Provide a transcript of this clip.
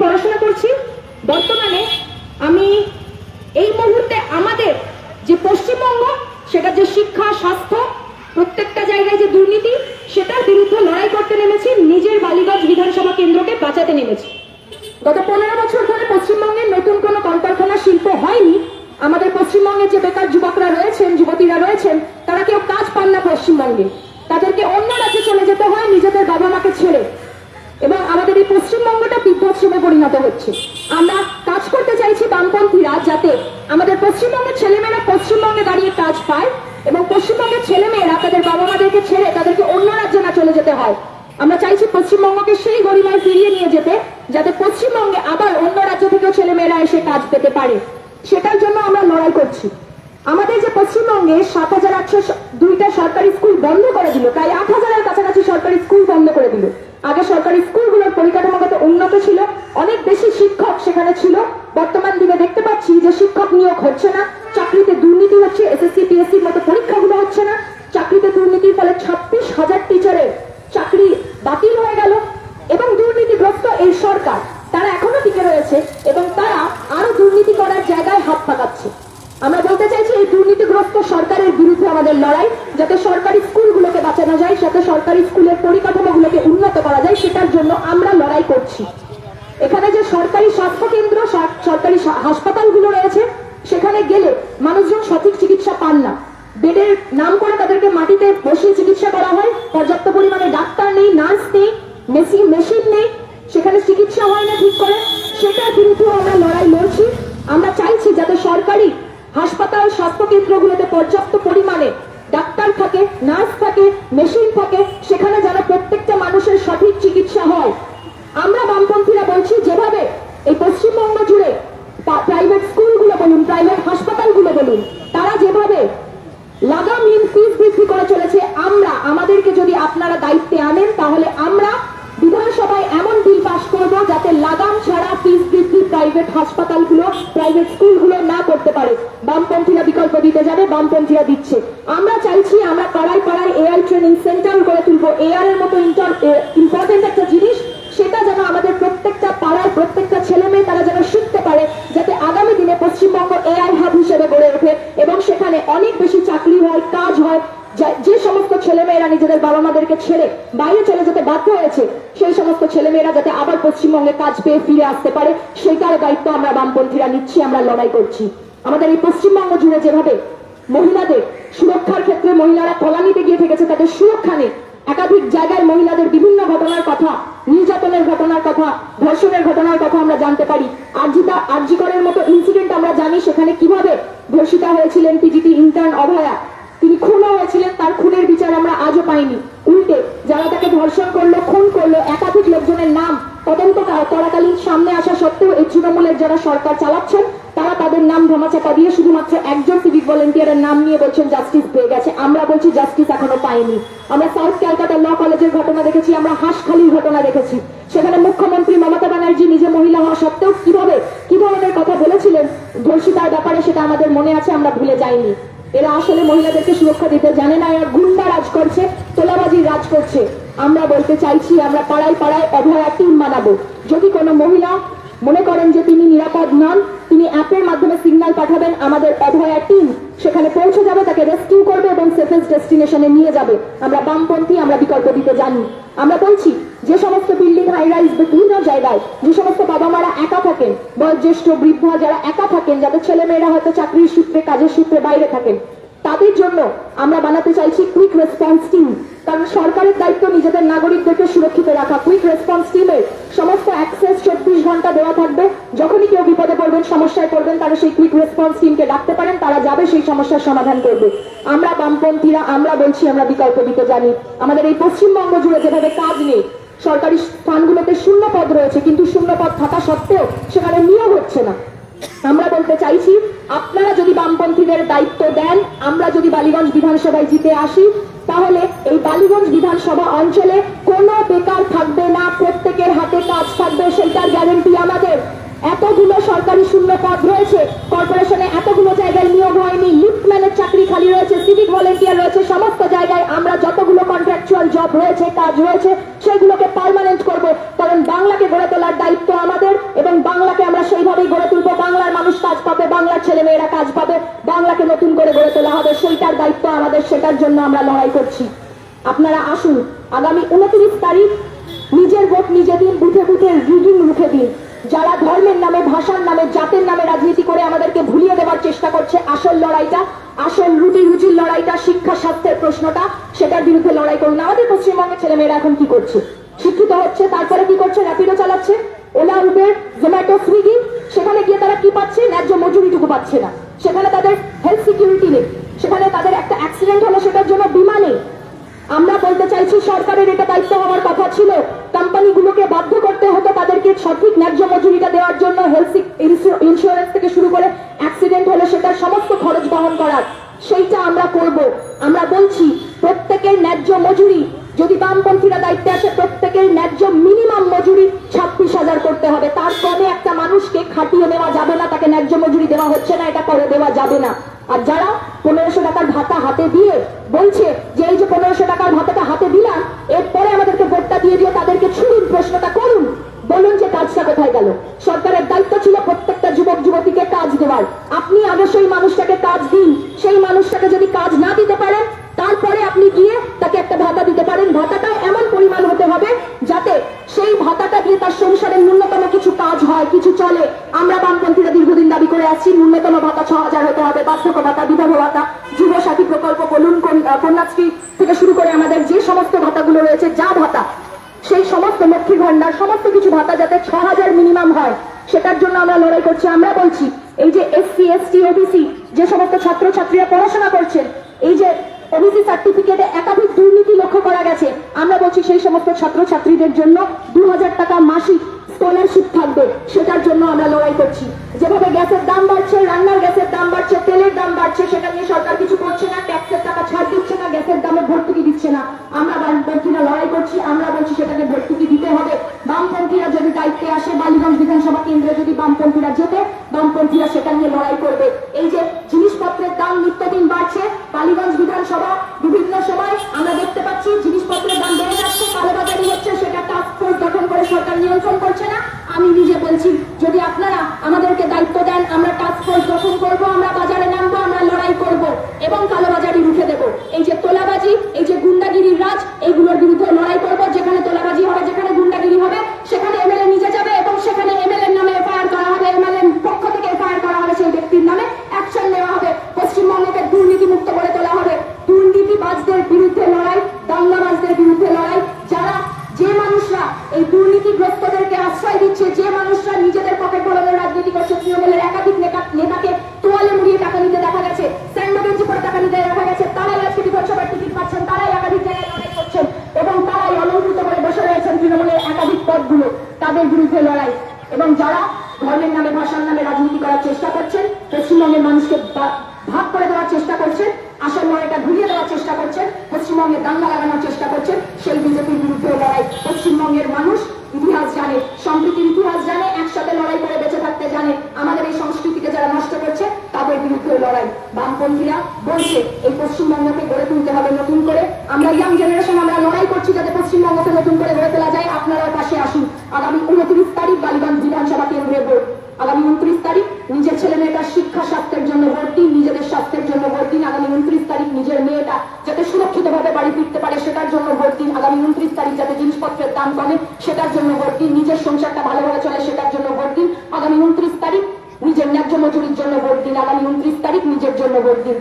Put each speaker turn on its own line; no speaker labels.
পড়াশোনা করছি। বর্তমানে আমি এই মুহূর্তে আমাদের যে পশ্চিমবঙ্গ, সেটা যে শিক্ষা, স্বাস্থ্য, প্রত্যেকটা জায়গায় যে দুর্নীতি, সেটার বিরুদ্ধে লড়াই করতে নেমেছি। নিজের বালিগঞ্জ বিধানসভা কেন্দ্রকে বাঁচাতে নেমেছি। গত 15 বছর ধরে পশ্চিমবঙ্গে নতুন কোনো কলকারখানা শিল্প হয়নি। আমাদের পশ্চিমবঙ্গে যে বেকার যুবকরা রয়েছেন, যুবতীরা রয়েছেন, তারা কেউ কাজ পান না পশ্চিমবঙ্গে। তাদেরকে অন্য রাজ্যে চলে যেতে হয় নিজেদের বাবা মাকে ছেড়ে। এবং আমাদের এই পশ্চিমবঙ্গটা বিধ্বংসে পরিণত হচ্ছে। আমরা কাজ করতে চাইছি বামপন্থীরা, যাতে আমাদের পশ্চিমবঙ্গের ছেলেমেয়েরা পশ্চিমবঙ্গে দাঁড়িয়ে কাজ পায় এবং পশ্চিমবঙ্গের ছেলেমেয়েরা তাদের বাবা মাদেরকে ছেড়ে তাদেরকে অন্য রাজ্যে না চলে যেতে হয়। আমরা চাইছি পশ্চিমবঙ্গকে সেই গরিমায় ফিরিয়ে নিয়ে যেতে, যাতে পশ্চিমবঙ্গে আবার অন্য রাজ্য থেকেও ছেলেমেয়েরা এসে কাজ পেতে পারে। সেটার জন্য আমরা লড়াই করছি। আমাদের যে পশ্চিমবঙ্গে 7,802টা সরকারি স্কুল বন্ধ করে দিল, প্রায় 8,000-এর কাছাকাছি সরকারি স্কুল বন্ধ করে দিল। আগে সরকারি স্কুলগুলোর পরিকাঠামোগত উন্নত ছিল, অনেক বেশি শিক্ষক সেখানে ছিল। বর্তমান দিনে দেখতে পাচ্ছি যে শিক্ষক নিয়োগ হচ্ছে না, চাকরিতে দুর্নীতি হচ্ছে, এসএসসি পিএসসির মতো পরীক্ষাগুলো হচ্ছে না। চাকরিতে দুর্নীতির ফলে 26,000 টিচারের চাকরি বাতিল হয়ে গেল। এবং দুর্নীতিগ্রস্ত এই সরকার, তারা এখনো টিকে রয়েছে এবং তারা আরো দুর্নীতি করার জায়গায় হাত পাকাচ্ছে। আমরা বলতে চাইছি এই দুর্নীতিগ্রস্ত সরকারের বিরুদ্ধে আমাদের লড়াই, যাতে সরকারি স্কুলগুলোকে বাঁচানো যায়, যাতে সরকারি স্কুলের পরিকাঠামোগুলোকে উন্নত করা যায়, সেটার জন্য আমরা লড়াই করছি। এখানে যে সরকারি স্বাস্থ্য কেন্দ্র, সরকারি হাসপাতালগুলো রয়েছে, সেখানে গেলে মানুষজন সঠিক চিকিৎসা পান না। বেডের নাম করে তাদেরকে মাটিতে বসিয়ে চিকিৎসা করা হয়। পর্যাপ্ত পরিমাণে ডাক্তার নেই, নার্স নেই, মেশিন নেই, সেখানে চিকিৎসা হয় না ঠিক করে। সেটার বিরুদ্ধে আমরা লড়াই লড়ছি। আমরা চাইছি যাতে সরকারি হাসপাতাল, স্বাস্থ্য কেন্দ্রগুলোতে পর্যাপ্ত পরিমাণে ডাক্তার থাকে, নার্স থাকে, মেশিন থাকে, সেখানে যেন প্রত্যেকটা মানুষের সঠিক চিকিৎসা হয়। আমরা বামপন্থীরা বলছি, যেভাবে এই পশ্চিমবঙ্গ জুড়ে প্রাইভেট স্কুলগুলো বলুন, প্রাইভেট হাসপাতালগুলো বলুন, তারা যেভাবে লাগামহীন ফিস বৃদ্ধি করে চলেছে, আমাদেরকে যদি আপনারা দায়িত্বে আনেন, তাহলে আমরা বিধানসভায় এমন বিল পাস করবো যাতে লাগাম ছাড়া ফিস বৃদ্ধি প্রাইভেট হাসপাতালগুলো, প্রাইভেট স্কুলগুলো না করতে পারে। বামপন্থীরা বিকল্প দিতে যাবে, বামপন্থীরা দিচ্ছে। আমরা চাইছি আমরা পাড়ায় পাড়ায় এআই ট্রেনিং সেন্টার করে তুলবো। এআর এর মতো ইম্পর্টেন্ট একটা জিনিস, সেটা যেন আমাদের প্রত্যেকটা পাড়ার প্রত্যেকটা ছেলে মেয়ে তারা যেন শিখতে পারে, যাতে আগামী দিনে পশ্চিমবঙ্গ এআই হাব হিসেবে গড়ে ওঠে এবং সেখানে অনেক বেশি চাকরি হয়, কাজ হয়। যে সমস্ত ছেলেমেয়েরা নিজেদের বাবা মাদেরকে ছেড়ে বাইরে চলে যেতে বাধ্য হয়েছে, সেই সমস্ত ছেলেমেয়েরা যাতে আবার পশ্চিমবঙ্গে কাজ পেয়ে ফিরে আসতে পারে, সেটার দায়িত্ব আমরা বামপন্থীরা নিচ্ছি। আমরা লড়াই করছি। আমাদের এই পশ্চিমবঙ্গ জুড়ে যেভাবে মহিলাদের সুরক্ষার ক্ষেত্রে মহিলারা তলানিতে গিয়ে থেকেছে, তাদের সুরক্ষা নেই। একাধিক জায়গায় মহিলাদের বিভিন্ন ঘটনার কথা, নির্যাতনের ঘটনার কথা, ধর্ষণের ঘটনার কথা আমরা জানতে পারি। আরজিকরের মতো ইনসিডেন্ট আমরা জানি, সেখানে কিভাবে ধর্ষিতা হয়েছিলেন পিজিটি ইন্টার্ন অভয়া। তিনি খুনও হয়েছিলেন, তার খুনের বিচার আমরা আজও পাইনি। উল্টে যারা তাকে ধর্ষণ করলো, খুন করলো, একাধিক লোকজনের নাম তদন্ত করাকালীন সামনে আসা সত্ত্বেও এই তৃণমূলের যারা সরকার চালাচ্ছেন, তারা তাদের নাম ধামাচাপা দিয়ে শুধুমাত্র একজন সিভিক ভলেন্টিয়ারের নাম নিয়ে বলছেন জাস্টিস পেয়ে গেছে। আমরা বলছি জাস্টিস এখনো পাইনি। আমরা সাউথ ক্যালকাটা ল কলেজের ঘটনা দেখেছি, আমরা হাঁসখালির ঘটনা দেখেছি। সেখানে মুখ্যমন্ত্রী মমতা ব্যানার্জি নিজে মহিলা হওয়া সত্ত্বেও কি ধরনের কথা বলেছিলেন ধর্ষিতার ব্যাপারে, সেটা আমাদের মনে আছে, আমরা ভুলে যাইনি। এরা আসলে মহিলাদেরকে সুরক্ষা দিতে জানে না, এরা গুন্ডা রাজ করছে, তোলাবাজির রাজ করছে। আমরা বলতে চাইছি, আমরা পাড়ায় পাড়ায় অভয়া টিম বানাবো। যদি কোনো মহিলা মনে করেন যে তিনি নিরাপদ নন, তিনি অ্যাপের মাধ্যমে সিগন্যাল পাঠাবেন, আমাদের অভয়া টিম সেখানে পৌঁছে যাবে, তাকে রেস্কিউ করবে এবং সেফেস্ট ডেস্টিনেশনে নিয়ে যাবে। আমরা বামপন্থী, আমরা বিকল্প দিতে জানি। আমরা বলছি, যে সমস্ত বিল্ডিং হাই রাইজ বিভিন্ন জায়গায় যে সমস্ত বাবা মারা একা থাকেন, বয়োজ্যেষ্ঠ বৃদ্ধা যারা একা থাকেন, যাদের ছেলে মেয়েরা হয়তো চাকরির সূত্রে, কাজের সূত্রে বাইরে থাকেন, তাদের জন্য আমরা বানাতে চাইছি কুইক রেসপন্স টিম। কারণ সরকারের দায়িত্ব নিজেদের নাগরিকদেরকে সুরক্ষিত রাখা। কুইক রেসপন্স টিমের সমস্ত অ্যাক্সেস 24 ঘন্টা দেওয়া থাকবে। যখনই কেউ বিপদে পড়বেন, সমস্যায় পড়বেন, তারা সেই কুইক রেসপন্স টিমকে ডাকতে পারেন, তারা যাবে, সেই সমস্যার সমাধান করবে। আমরা বামপন্থীরা আমরা বলছি, আমরা বিকল্প দিতে জানি। আমাদের এই পশ্চিমবঙ্গ জুড়ে যেভাবে কাজ নেই, সরকারি স্থানগুলোতে শূন্য পদ রয়েছে, কিন্তু শূন্য পদ থাকা সত্ত্বেও সেখানে নিয়োগ হচ্ছে না। আমরা বলতে চাইছি, আপনারা যদি বামপন্থীদের দায়িত্ব দেন, আমরা যদি বালিগঞ্জ বিধানসভায় জিতে আসি, তাহলে এই বালিগঞ্জ বিধানসভা অঞ্চলে কোনো বেকার থাকবে না, প্রত্যেকের হাতে কাজ থাকবে, সেটার গ্যারেন্টি আমাদের। এতগুলো সরকারি শূন্য পদ রয়েছে, কর্পোরেশনে এতগুলো জায়গায় নিয়োগ হয়নি, লিফটম্যানের চাকরি খালি রয়েছে, সিভিক ভলেন্টিয়ার রয়েছে, সমস্ত জায়গায় আমরা যতগুলো কন্ট্রাকচুয়াল জব রয়েছে, কাজ রয়েছে, সেগুলোকে পার্মানেন্ট করব। কারণ বাংলাকে গড়ে তোলার দায়িত্ব আমাদের সেটার জন্য আমরা লড়াই করছি। আপনারা আসুন, আগামী 29 তারিখ নিজের ভোট নিজে দিন, বুথে বুথে রিগিং রুখে দিন। যারা ধর্মের নামে, ভাষার নামে, জাতের নামে রাজনীতি করে আমাদেরকে ভুলিয়ে দেওয়ার চেষ্টা করছে, আসল লড়াইটা, আসল রুটির লড়াইটা, শিক্ষা স্বাস্থ্যের প্রশ্নটা, সেটার বিরুদ্ধে লড়াই করুন। আমাদের পশ্চিমবঙ্গের ছেলেমেয়েরা এখন কি করছে? শিক্ষিত হচ্ছে, তারপরে কি করছে? র্যাপিডো চালাচ্ছে, ওলা, উবের, জোম্যাটো, সুইগি। সেখানে গিয়ে তারা কি পাচ্ছে? ন্যায্য মজুরিটুকু পাচ্ছে না। সেখানে তাদের হেলথ সিকিউরিটি নেই, সেখানে তাদের একটা অ্যাক্সিডেন্ট হলো সেটার জন্য বীমা নেই। আমরা বলতে চাইছি, সরকারের এটা দায়িত্ব হওয়ার কথা ছিল, কোম্পানিগুলোকে বাধ্য করতে হতো তাদেরকে সঠিক ন্যায্য মজুরিটা দেওয়ার জন্য, হেলথ ইন্স্যুরেন্স থেকে শুরু করে অ্যাক্সিডেন্ট হলে সেটার সমস্ত খরচ বহন করার। সেইটা আমরা করব। আমরা বলছি প্রত্যেকের ন্যায্য মজুরি, যদি বামপন্থীরা দায়িত্বে আসে, প্রত্যেকের ন্যায্য মিনিমাম মজুরি 26,000 করতে হবে। তার কমে একটা মানুষকে খাটিয়ে নেওয়া যাবে না, তাকে ন্যায্য মজুরি দেওয়া হচ্ছে না, এটা করে দেওয়া যাবে না। আর যারা 1500 টাকার ভাতা হাতে দিয়ে বলছে যে এই যে 1500 টাকার ভাতাটা হাতে দিলাম, এরপরে আমাদেরকে ভোটটা দিয়ে দিও, তাদেরকে ছুড়ুন, প্রশ্নটা করুন, বলুন যে কাজটা কোথায় গেল। সরকারের দায়িত্ব ছিল প্রত্যেকটা যুবক যুবতীকে কাজ দেওয়ার। আপনি আগে সেই মানুষটাকে কাজ দিন। সেই মানুষটাকে যদি কাজ না দিতে পারেন, তারপরে আপনি গিয়ে তাকে একটা ভাতা দিতে পারেন। ভাতাটা এমন পরিমাণ হতে হবে যাতে সেই ভাতাটা দিয়ে তার সংসারের ন্যূনতম কিছু কাজ হয়, কিছু চলে। আমরা বামপন্থীরা দীর্ঘদিন দাবি করে আসছি, ন্যূনতম ভাতা 6,000 হতে হবে, বার্ধক্য ভাতা, বিধবা ভাতা, যুব সাথী প্রকল্প বলুন, কন্যাশ্রী থেকে শুরু করে আমাদের যে সমস্ত ভাতাগুলো রয়েছে, যা ভাতা, সেই সমস্ত লক্ষ্মীর ভান্ডার, সমস্ত কিছু ভাতা যাতে 6,000 মিনিমাম হয়, সেটার জন্য আমরা লড়াই করছি। আমরা বলছি এই যে SC, ST, OBC যে সমস্ত ছাত্রছাত্রীরা পড়াশোনা করছেন, এই যে ওবিসি সার্টিফিকেটে একাধিক দুর্নীতি লক্ষ্য করা গেছে, আমরা বলছি সেই সমস্ত ছাত্রছাত্রীদের জন্য 2,000 টাকা মাসিক স্কলারশিপ থাকবে, সেটার জন্য আমরা লড়াই করছি। যেভাবে গ্যাসের দাম বাড়ছে, রান্নার গ্যাসের দাম বাড়ছে, তেলের দাম বাড়ছে, সেটা নিয়ে সরকার কিছু করছে না, ট্যাক্সের টাকা ছাড় দিচ্ছে না, গ্যাসের দামে ভর্তুকি দিচ্ছে না। আমরা বামপন্থীরা লড়াই করছি, আমরা বলছি সেটাকে ভর্তুকি দিতে হবে। বামপন্থীরা যদি দায়িত্বে আসে, বালিগঞ্জ বিধানসভা কেন্দ্রে যদি বামপন্থীরা যেতে, বামপন্থীরা সেটা নিয়ে লড়াই করবে। এই যে জিনিসপত্রের দাম নিত্যদিন বাড়ছে, বালিগঞ্জ বিধানসভা বিভিন্ন সময় আমরা দেখতে পাচ্ছি জিনিসপত্রের দাম বেড়ে যাচ্ছে, কালোবাজারি হচ্ছে, সেটা টাস্ক ফোর্স গঠন করে সরকার নিয়ন্ত্রণ করছে না। আমি নিজে বলছি, যদি আপনারা আমাদেরকে দায়িত্ব দেন, আমরা টাস্ক ফোর্স গঠন করবো, আমরা বাজারে নামবো, আমরা লড়াই করব এবং কালোবাজারি রুখে দেবো। এই যে তোলাবাজি, এই যে গুন্ডাগিরির রাজ, এইগুলোর বিরুদ্ধে লড়াই করবো। যেখানে তোলাবাজি হবে, যেখানে গুন্ডাগিরি হবে, সেখানে MLA নিজে যাবে এবং সেখানে MLA নামে FIR করা হবে, MLA পক্ষ থেকে FIR করা হবে, সেই ব্যক্তির নামে অ্যাকশন নেওয়া হবে। পশ্চিমবঙ্গকে দুর্নীতি মুক্ত করে তোলা হবে। দুর্নীতিবাজদের বিরুদ্ধে লড়াই, দাঙ্গাবাজদের বিরুদ্ধে লড়াই। যারা, যে মানুষরা এই দুর্নীতিগ্রস্তদেরকে আশ্রয় দিচ্ছে, যে মানুষরা নিজেদের পকেট ভরানোর রাজনীতি করছে, তৃণমূলের একাধিক নেতাকে তোয়ালে মুড়িয়ে টাকা নিতে দেখা গেছে, স্যান্ডোগেঞ্জি করে টাকা নিতে দেখা গেছে, তারাই আজকে বিধানসভার টিকিট পাচ্ছেন, তারাই একাধিক জায়গায় লড়াই করছেন এবং তারাই অলঙ্কৃত করে বসে রয়েছেন তৃণমূলের একাধিক পদগুলো। তাদের বিরুদ্ধে লড়াই। এবং যারা ধর্মের নামে, ভাষার নামে রাজনীতি করার চেষ্টা করছেন, পশ্চিমবঙ্গের মানুষকে ভাগ করে দেওয়ার চেষ্টা করছেন, আসল লড়াইটা ঘুরিয়ে দেওয়ার চেষ্টা করছেন, পশ্চিমবঙ্গে দাঙ্গা লাগানোর চেষ্টা করছেন, সেই বিজেপির বিরুদ্ধে লড়াই। পশ্চিমবঙ্গের মানুষ ইতিহাস জানে, সম্প্রীতির ইতিহাস জানে, একসাথে লড়াই করে বেঁচে থাকতে জানে। আমাদের এই সংস্কৃতিকে যারা নষ্ট করছে, তাদের বিরুদ্ধে লড়াই। বামপন্থীরা বলছে এই পশ্চিমবঙ্গকে গড়ে তুলতে হবে নতুন করে। আমরা ইয়াং জেনারেশন, আমরা লড়াই করছি যাতে পশ্চিমবঙ্গকে নতুন করে গড়ে তোলা যায়। আপনারাও পাশে আসুন। আগামী 29 তারিখ বালিগঞ্জ বিধানসভা কেন্দ্রের ভোট। আগামী 29 তারিখ নিজের ছেলে মেয়েটার শিক্ষা স্বাস্থ্যের জন্য ভোট দিন, নিজেদের স্বাস্থ্যের জন্য ভোট দিন। আগামী 29 তারিখ নিজের মেয়েটা যাতে সুরক্ষিতভাবে বাড়ি ফিরতে পারে, সেটার জন্য ভোট দিন। আগামী 29 তারিখ যাতে জিনিসপত্রের দাম কমে, সেটার জন্য ভোট দিন। নিজের সংসারটা ভালোভাবে চলে, সেটার জন্য ভোট দিন। আগামী 29 তারিখ নিজের ন্যায্য মজুরির জন্য ভোট দিন। আগামী 29 তারিখ নিজের জন্য ভোট দিন।